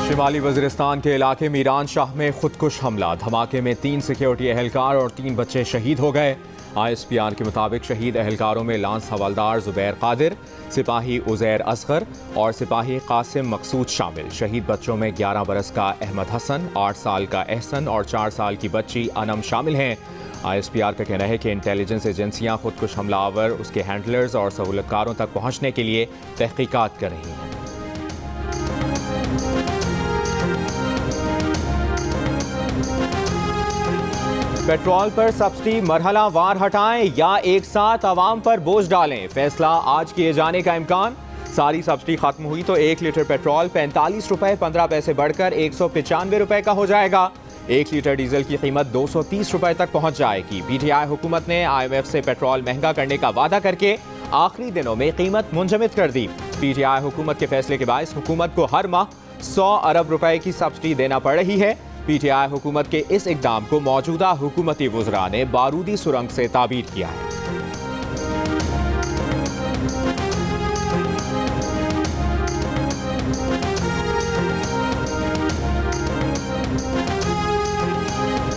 शिमाली वज़ीरिस्तान के इलाके मीरान शाह में खुदकुश हमला। धमाके में 3 सिक्योरिटी एहलकार और 3 बच्चे शहीद हो गए। ISPR के मुताबिक शहीद एहलकारों में लांस हवलदार ज़ुबैर कादिर, सिपाही उज़ैर असगर और सिपाही कासिम मकसूद शामिल। शहीद बच्चों में 11 बरस का अहमद हसन, 8 साल का एहसन और 4 साल की बच्ची अनम शामिल हैं। ISPR का कहना है कि इंटेलिजेंस एजेंसियां खुदकुश हमलावर, उसके हैंडलर्स और सहूलतकारों तक पहुंचने के लिए तहकीकात कर रही हैं। पेट्रोल पर सब्सिडी मरहलावार हटाएं या एक साथ आवाम पर बोझ डालें, फैसला आज किए जाने का इम्कान। सारी सब्सिडी खत्म हुई तो 1 लीटर पेट्रोल 45 रुपए 15 पैसे बढ़कर 195 रुपए का हो जाएगा। 1 लीटर डीजल की कीमत 230 रुपए तक पहुंच जाएगी। PTI हुकूमत ने IMF से पेट्रोल महंगा करने का वादा करके आखिरी दिनों में कीमत मुंजमद कर दी। PTI हुकूमत के फैसले के बायस हुकूमत को हर माह 100 अरब रुपए की सब्सिडी देना पड़ रही है। PTI हुकूमत के इस इक़दाम को मौजूदा हुकूमती वुज़रा ने बारूदी सुरंग से ताबीर किया है।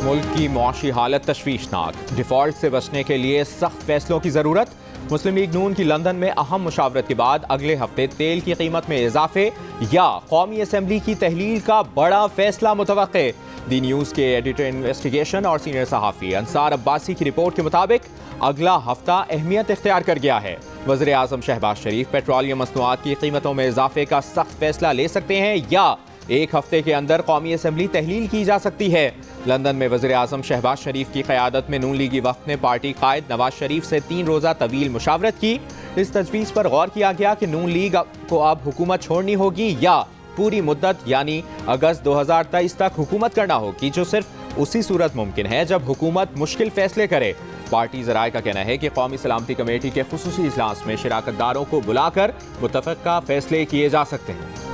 मुल्क की मुआशी हालत तशवीशनाक, डिफॉल्ट से बचने के लिए सख्त फैसलों की ज़रूरत। मुस्लिम लीग नून की लंदन में अहम मुशावरत के बाद अगले हफ्ते तेल की कीमत में इजाफे या कौमी असम्बली की तहलील का बड़ा फैसला मुतवक्के। दी न्यूज़ के एडिटर इन्वेस्टिगेशन और सीनियर सहाफ़ी अंसार अब्बासी की रिपोर्ट के मुताबिक अगला हफ्ता अहमियत इख्तियार कर गया है। वज़ीर आज़म शहबाज शरीफ पेट्रोलियम मसनूआत की कीमतों में इजाफे का सख्त फैसला ले सकते हैं या एक हफ्ते के अंदर कौमी असम्बली तहलील की जा सकती है। लंदन में वज़ीर आज़म शहबाज शरीफ की क़यादत में नून लीगी वफ़द ने पार्टी कायद नवाज शरीफ से 3 रोज़ा तवील मुशावरत की। इस तजवीज़ पर गौर किया गया कि नून लीग को अब हुकूमत छोड़नी होगी या पूरी मुद्दत यानी अगस्त 2023 तक हुकूमत करना होगी, जो सिर्फ उसी सूरत मुमकिन है जब हुकूमत मुश्किल फैसले करे। पार्टी ज़राए का कहना है कि कौमी सलामती कमेटी के खुसूसी इजलास में शिराकतदारों को बुलाकर मुत्तफ़क़ा फैसले किए जा सकते हैं।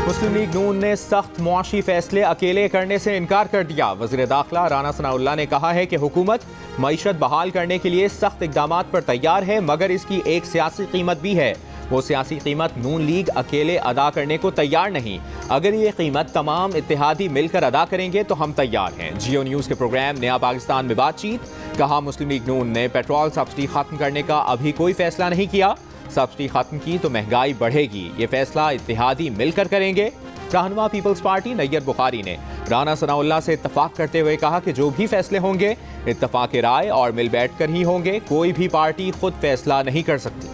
मुस्लिम लीग नून ने सख्त मुआशी फैसले अकेले करने से इनकार कर दिया। वज़ीर दाखिला राना सनाउल्लाह ने कहा है कि हुकूमत मईशत बहाल करने के लिए सख्त इक़दामात पर तैयार है, मगर इसकी एक सियासी कीमत भी है। वो सियासी कीमत नून लीग अकेले अदा करने को तैयार नहीं। अगर ये कीमत तमाम इत्तेहादी मिलकर अदा करेंगे तो हम तैयार हैं। जियो न्यूज़ के प्रोग्राम नया पाकिस्तान में बातचीत, कहा मुस्लिम लीग नून ने पेट्रोल सब्सिडी खत्म करने का अभी कोई फैसला नहीं किया। सब्सिडी खत्म की तो महंगाई बढ़ेगी, ये फैसला इत्तेहादी मिलकर करेंगे। रहनुमा पीपल्स पार्टी नैयर बुखारी ने राना सनाउल्लाह से इत्तफाक करते हुए कहा कि जो भी फैसले होंगे इत्तफाक राय और मिल बैठकर ही होंगे, कोई भी पार्टी खुद फैसला नहीं कर सकती।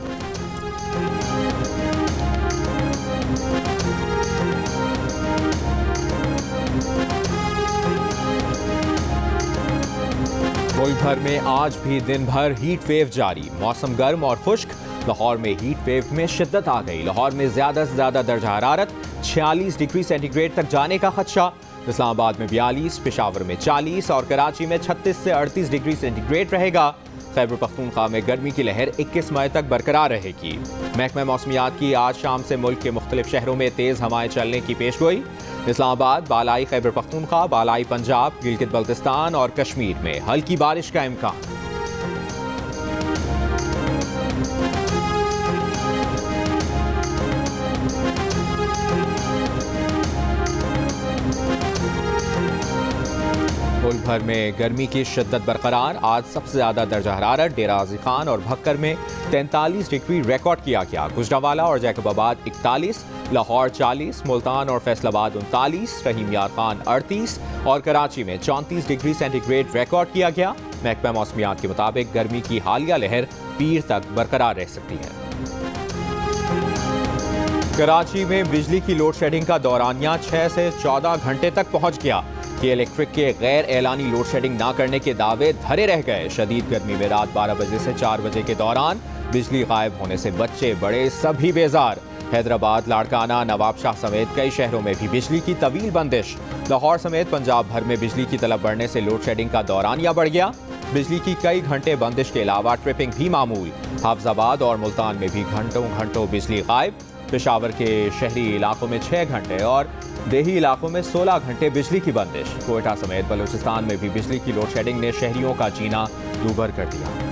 मुल्क भर में आज भी दिन भर हीट वेव जारी, मौसम गर्म और खुश्क। लाहौर में हीट वेव में शिद्दत आ गई। लाहौर में ज़्यादा से ज़्यादा दर्जा हरारत 46 डिग्री सेंटीग्रेड तक जाने का खदशा। इस्लामाबाद में 42, पेशावर में 40 और कराची में 36 से 38 डिग्री सेंटीग्रेड रहेगा। खैबर पख्तूनख्वा में गर्मी की लहर 21 मई तक बरकरार रहेगी। महकमा मौसमियात की आज शाम से मुल्क के मुख्तलिफ शहरों में तेज़ हवाएं चलने की पेशगोई। इस्लामाबाद, बालाई खैबर पख्तूनख्वा, बालाई पंजाब, गिलगित बल्तिस्तान और कश्मीर में हल्की बारिश का इम्कान। मुल्क भर में गर्मी की शिद्दत बरकरार। आज सबसे ज़्यादा दर्जा हरारत डेरा गाजी खान और भक्कर में 43 डिग्री रिकॉर्ड किया गया। गुजरावाला और जैकबाबाद 41, लाहौर 40, मुल्तान और फैसलाबाद 39, फहीम यार खान 38 और कराची में 34 डिग्री सेंटीग्रेड रिकॉर्ड किया गया। महकमा मौसमियात के मुताबिक गर्मी की हालिया लहर पीर तक बरकरार रह सकती है। कराची में बिजली की लोड शेडिंग का दौरानिया 6 से 14 घंटे तक पहुंच गया। कि इलेक्ट्रिक के गैर एलानी लोड शेडिंग ना करने के दावे धरे रह गए। शदीद गर्मी में रात 12 बजे से 4 बजे के दौरान बिजली गायब होने से बच्चे बड़े सभी बेजार। हैदराबाद, लाड़काना, नवाबशाह समेत कई शहरों में भी बिजली की तवील बंदिश। लाहौर समेत पंजाब भर में बिजली की तलब बढ़ने से लोड शेडिंग का दौरानिया बढ़ गया। बिजली की कई घंटे बंदिश के अलावा ट्रिपिंग भी मामूल। हाफजाबाद और मुल्तान में भी घंटों घंटों बिजली गायब। पेशावर के शहरी इलाकों में 6 घंटे और देही इलाकों में 16 घंटे बिजली की बंदिश। कोयटा समेत बलूचिस्तान में भी बिजली की लोड शेडिंग ने शहरियों का जीना दूभर कर दिया।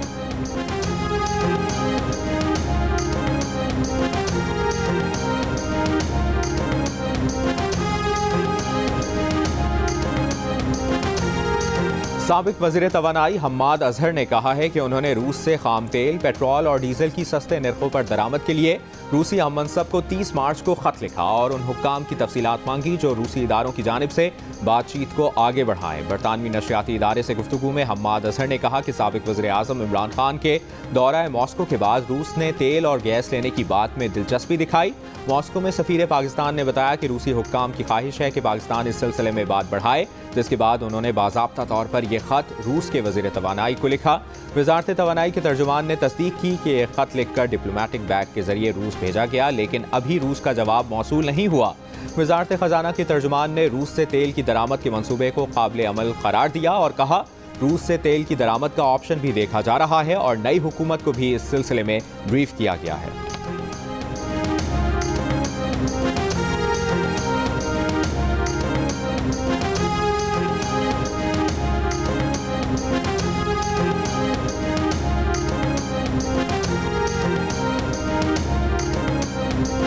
साबिक वज़ीर तवानाई हम्माद अजहर ने कहा है कि उन्होंने रूस से खाम तेल, पेट्रोल और डीजल की सस्ते नरखों पर दरामद के लिए रूसी हम मनसब को 30 मार्च को खत लिखा और उन हुक्काम की तफसीलात मांगी जो रूसी इदारों की जानिब से बातचीत को आगे बढ़ाएं। बरतानवी नशरियाती इदारे से गुफ्तगू में हम्माद अजहर ने कहा कि साबिक वज़ीर आज़म इमरान खान के दौरा मॉस्को के बाद रूस ने तेल और गैस लेने की बात में दिलचस्पी दिखाई। मॉस्को में सफ़ीर पाकिस्तान ने बताया कि रूसी हुक्काम की ख्वाहिश है कि पाकिस्तान इस सिलसिले में बात बढ़ाए, जिसके बाद उन्होंने बाज़ाब्ता तौर पर यह खत रूस के वज़ीर तवानाई को लिखा। वज़ारत तवानाई के तर्जुमान ने तस्दीक की कि यह खत लिखकर डिप्लोमेटिक बैग के जरिए रूस भेजा गया, लेकिन अभी रूस का जवाब मौसूल नहीं हुआ। वज़ारत ख़जाना के तर्जुमान ने रूस से तेल की दरामद के मंसूबे को काबिल अमल करार दिया और कहा रूस से तेल की दरामद का ऑप्शन भी देखा जा रहा है और नई हुकूमत को भी इस सिलसिले में ब्रीफ किया गया है।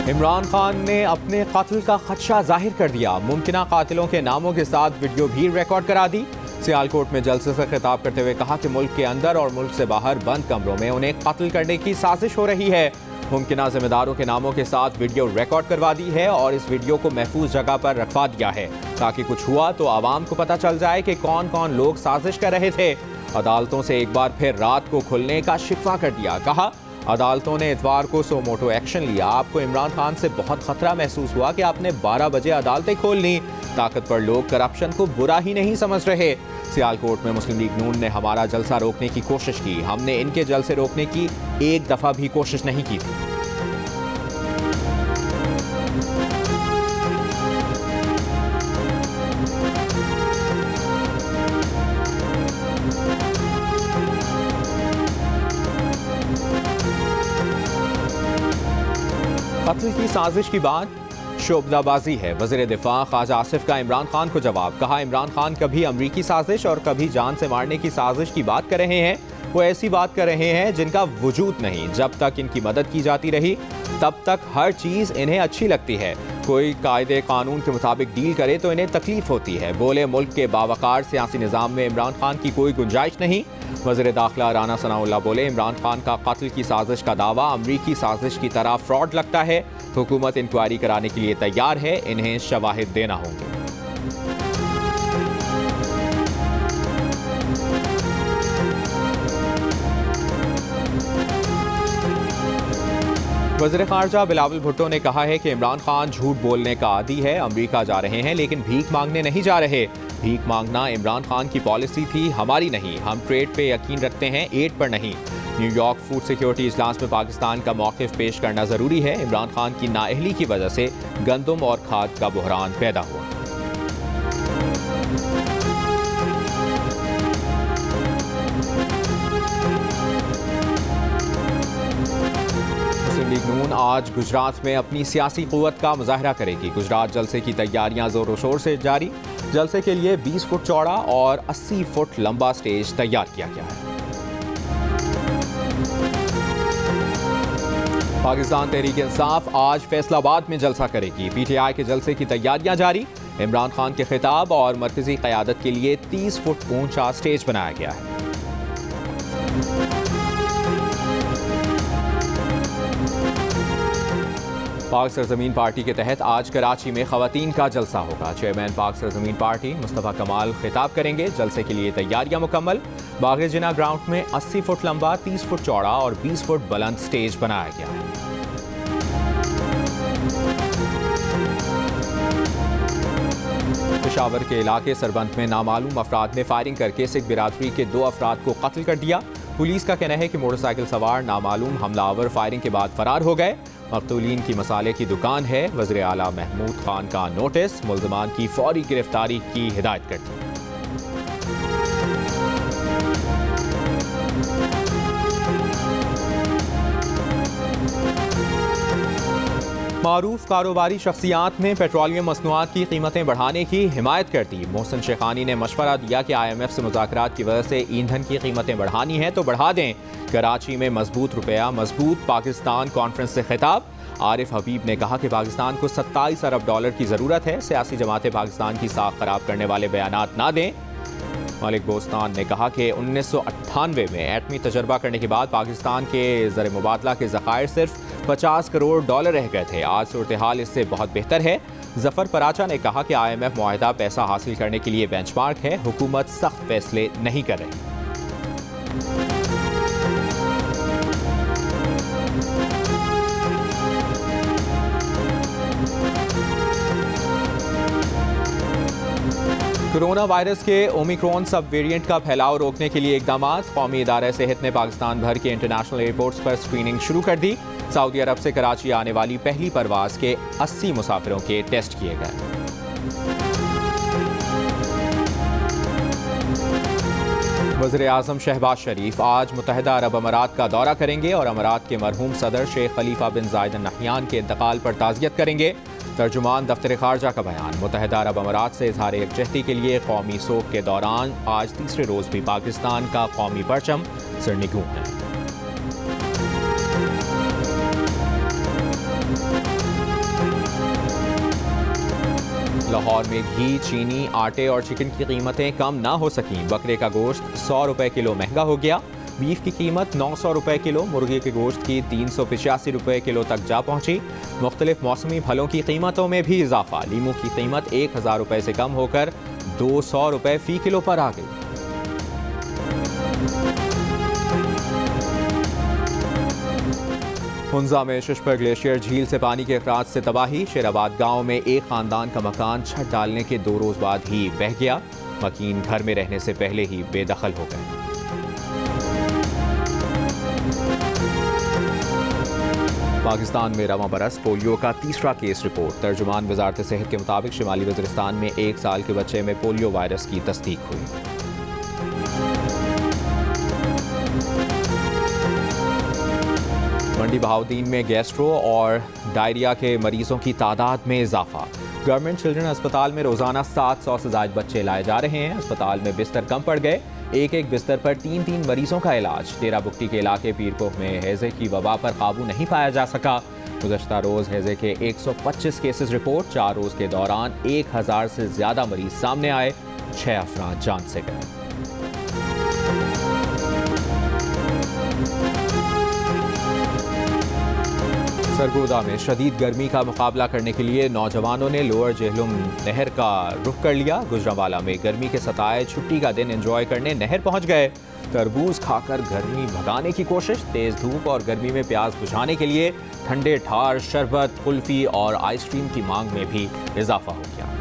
इमरान खान ने अपने कत्ल का खदशा जाहिर कर दिया। मुमकिना कातिलों के नामों के साथ वीडियो भी रिकॉर्ड करा दी। सियालकोट में जलसे से खिताब करते हुए कहा कि मुल्क के अंदर और मुल्क से बाहर बंद कमरों में उन्हें कत्ल करने की साजिश हो रही है। मुमकिना जिम्मेदारों के नामों के साथ वीडियो रिकॉर्ड करवा दी है और इस वीडियो को महफूज जगह पर रखवा दिया है ताकि कुछ हुआ तो आवाम को पता चल जाए कि कौन कौन लोग साजिश कर रहे थे। अदालतों से एक बार फिर रात को खुलने का शिकवा कर दिया। कहा अदालतों ने इतवार को सो मोटो एक्शन लिया। आपको इमरान खान से बहुत खतरा महसूस हुआ कि आपने 12 बजे अदालतें खोल ली। ताकतवर लोग करप्शन को बुरा ही नहीं समझ रहे। सियालकोट में मुस्लिम लीग नून ने हमारा जलसा रोकने की कोशिश की, हमने इनके जलसे रोकने की एक दफा भी कोशिश नहीं की थी। कत्ल की साजिश की बात शोबदाबाजी है। वज़ीर दिफा ख्वाजा आसिफ का इमरान खान को जवाब। कहा इमरान खान कभी अमरीकी साजिश और कभी जान से मारने की साजिश की बात कर रहे हैं। वो ऐसी बात कर रहे हैं जिनका वजूद नहीं। जब तक इनकी मदद की जाती रही तब तक हर चीज़ इन्हें अच्छी लगती है। कोई कायदे कानून के मुताबिक डील करे तो इन्हें तकलीफ होती है। बोले मुल्क के बावकार सियासी निज़ाम में इमरान खान की कोई गुंजाइश नहीं। वज़ीर दाखिला राना सनाउल्लाह बोले इमरान खान का कत्ल की साजिश का दावा अमरीकी साजिश की तरह फ्रॉड लगता है। हुकूमत इंक्वायरी कराने के लिए तैयार है, इन्हें शवाहिद देना होंगे। वज़ीर ख़ारजा बिलावल भुट्टो ने कहा है कि इमरान खान झूठ बोलने का आदी है। अमरीका जा रहे हैं लेकिन भीख मांगने नहीं जा रहे। भीख मांगना इमरान खान की पॉलिसी थी, हमारी नहीं। हम ट्रेड पे यकीन रखते हैं, एड पर नहीं। न्यूयॉर्क फूड सिक्योरिटी इजलास में पाकिस्तान का मौक़िफ़ पेश करना ज़रूरी है। इमरान खान की नाअहली की वजह से गंदम और खाद का बहरान पैदा हुआ। मुस्लिम लीग नून आज गुजरात में अपनी सियासी क़ुव्वत का मुज़ाहरा करेगी। गुजरात जलसे की तैयारियां ज़ोरों शोर से जारी। जलसे के लिए 20 फुट चौड़ा और 80 फुट लंबा स्टेज तैयार किया गया है। पाकिस्तान तहरीक इंसाफ आज फैसलाबाद में जलसा करेगी। पीटीआई के जलसे की तैयारियां जारी। इमरान खान के खिताब और मरकजी क़यादत के लिए 30 फुट ऊंचा स्टेज बनाया गया है। पाक सरजमीन पार्टी के तहत आज कराची में ख़वातीन का जलसा होगा। चेयरमैन पाक सरजमीन पार्टी मुस्तफ़ा कमाल खिताब करेंगे। जलसे के लिए तैयारियां मुकम्मल। बाग़े जिना ग्राउंड में 80 फुट लंबा, 30 फुट चौड़ा और 20 फुट बुलंद स्टेज बनाया गया है। पेशावर के इलाके सरबंद में नामालूम अफराद ने फायरिंग करके सिख बिरादरी के 2 अफराद को कत्ल कर दिया। पुलिस का कहना है कि मोटरसाइकिल सवार नामालूम हमलावर फायरिंग के बाद फरार हो गए। मकतूलीन की मसाले की दुकान है। वज़ीर आला महमूद खान का नोटिस, मुल्ज़िमान की फौरी गिरफ्तारी की हिदायत कर दी। मारूफ कारोबारी शख्सियात ने पेट्रोलियम मसनूआत की कीमतें बढ़ाने की हिमायत कर दी। मोहसिन शेखानी ने मशवरा दिया कि IMF से मुज़ाकरात की वजह से ईंधन की कीमतें बढ़ानी है तो बढ़ा दें। कराची में मजबूत रुपया मजबूत पाकिस्तान कॉन्फ्रेंस से खिताब। आरिफ हबीब ने कहा कि पाकिस्तान को 27 अरब डॉलर की ज़रूरत है। सियासी जमातें पाकिस्तान की साख खराब करने वाले बयानात ना दें। मलिक बोस्तान ने कहा कि 1998 में एटमी तजर्बा करने के बाद पाकिस्तान के ज़र मुबादला के ज़खायर सिर्फ 50 करोड़ डॉलर रह गए थे। आज सूरत हाल इससे बहुत बेहतर है। जफर पराचा ने कहा कि IMF मुआहदा पैसा हासिल करने के लिए बेंचमार्क है, हुकूमत सख्त फैसले नहीं कर रही। कोरोना वायरस के ओमिक्रॉन सब वेरिएंट का फैलाव रोकने के लिए इकदामात। कौमी इदारा सेहत ने पाकिस्तान भर के इंटरनेशनल एयरपोर्ट्स पर स्क्रीनिंग शुरू कर दी। सऊदी अरब से कराची आने वाली पहली परवाज के 80 मुसाफिरों के टेस्ट किए गए। वज़ीर आज़म शहबाज शरीफ आज मुत्तहिदा अरब अमारात का दौरा करेंगे और अमारात के मरहूम सदर शेख खलीफा बिन जायद अल नहयान के इंतकाल पर ताज़ियत करेंगे। तर्जुमान दफ्तर खारजा का बयान। मुत्तहिदा अरब अमारात से इजहार यकजहती के लिए कौमी सोग के दौरान आज तीसरे रोज़ भी पाकिस्तान का कौमी परचम सरनिगूं है। लाहौर में घी, चीनी, आटे और चिकन की कीमतें कम ना हो सकीं। बकरे का गोश्त 100 रुपए किलो महंगा हो गया। बीफ की कीमत 900 रुपए किलो, मुर्गी के गोश्त की 385 रुपए किलो तक जा पहुंची। मुख्तलिफ मौसमी फलों की कीमतों में भी इजाफा। लीमू की कीमत 1000 रुपए से कम होकर 200 रुपए फी किलो पर आ गई। हुंजा में शिशपर ग्लेशियर झील से पानी के अखराज से तबाही। शेराबाद गांव में एक खानदान का मकान छत डालने के 2 रोज बाद ही बह गया। मकीन घर में रहने से पहले ही बेदखल हो गए। पाकिस्तान में रवां बरस पोलियो का तीसरा केस रिपोर्ट। तर्जुमान वजारत सेहत के मुताबिक शिमाली वज़ीरिस्तान में 1 साल के बच्चे में पोलियो वायरस की तस्दीक हुई। मंडी बहाउद्दीन में गैस्ट्रो और डायरिया के मरीजों की तादाद में इजाफा। गवर्नमेंट चिल्ड्रन अस्पताल में रोजाना 700 से ज़ायद बच्चे लाए जा रहे हैं। अस्पताल में बिस्तर कम पड़ गए। एक बिस्तर पर 3 मरीजों का इलाज। डेरा बुक्टी के इलाके पीरकोह में हैजे की वबा पर काबू नहीं पाया जा सका। गुज़श्ता रोज़ हैजे के 125 केसेस रिपोर्ट। 4 रोज़ के दौरान 1000 से ज़्यादा मरीज सामने आए। 6 अफराद जान से गए। सरगोदा में शदीद गर्मी का मुकाबला करने के लिए नौजवानों ने लोअर जेहलुम नहर का रुख कर लिया। गुजरांवाला में गर्मी के सताए छुट्टी का दिन एंजॉय करने नहर पहुंच गए। तरबूज खाकर गर्मी भगाने की कोशिश। तेज धूप और गर्मी में प्यास बुझाने के लिए ठंडे ठार, शरबत, कुल्फी और आइसक्रीम की मांग में भी इजाफा हो गया।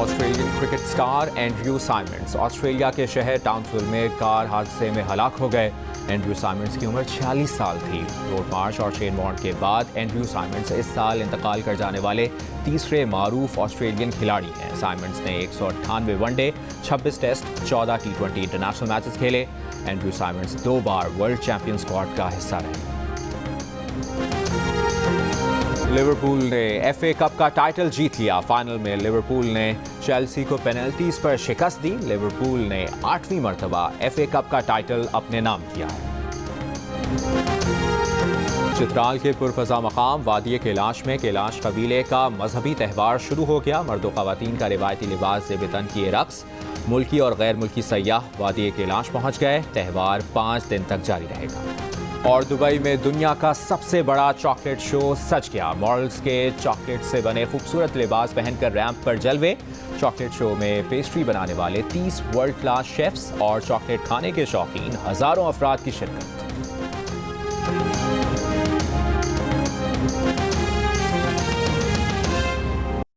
Australian cricket star Andrew Symonds Australia के शहर टाउनसविल में कार हादसे में हलाक हो गए। एंड्रयू साइमंड्स की उम्र 46 साल थी। रोड मार्च और शेन वॉर्न के बाद एंड्रयू साइमंड्स इस साल इंतकाल कर जाने वाले तीसरे मारूफ ऑस्ट्रेलियन खिलाड़ी हैं। साइमंड्स ने 198 one day, 26 test, 14 T20 international matches खेले। एंड्रयू साइमंड्स 2 बार वर्ल्ड चैंपियन स्क्वाड का हिस्सा रहे। लिवरपूल ने FA कप का टाइटल जीत लिया। फाइनल में लिवरपूल ने चेल्सी को पेनल्टीज पर शिकस्त दी। लिवरपूल ने 8वीं मरतबा FA कप का टाइटल अपने नाम किया है। चित्राल के पुरफजा मकाम वादी कैलाश में कैलाश कबीले का मजहबी त्यौहार शुरू हो गया। मर्द व ख़वातीन का रिवायती लिबास से बेतन किए रक्स। मुल्की और गैर मुल्की सयाह वादी कैलाश पहुँच गए। त्यौहार 5 दिन तक जारी रहेगा। और दुबई में दुनिया का सबसे बड़ा चॉकलेट शो सज गया। मॉडल्स के चॉकलेट से बने खूबसूरत लिबास पहनकर रैंप पर जलवे। चॉकलेट शो में पेस्ट्री बनाने वाले 30 वर्ल्ड क्लास शेफ्स और चॉकलेट खाने के शौकीन हज़ारों अफराद की शिरकत।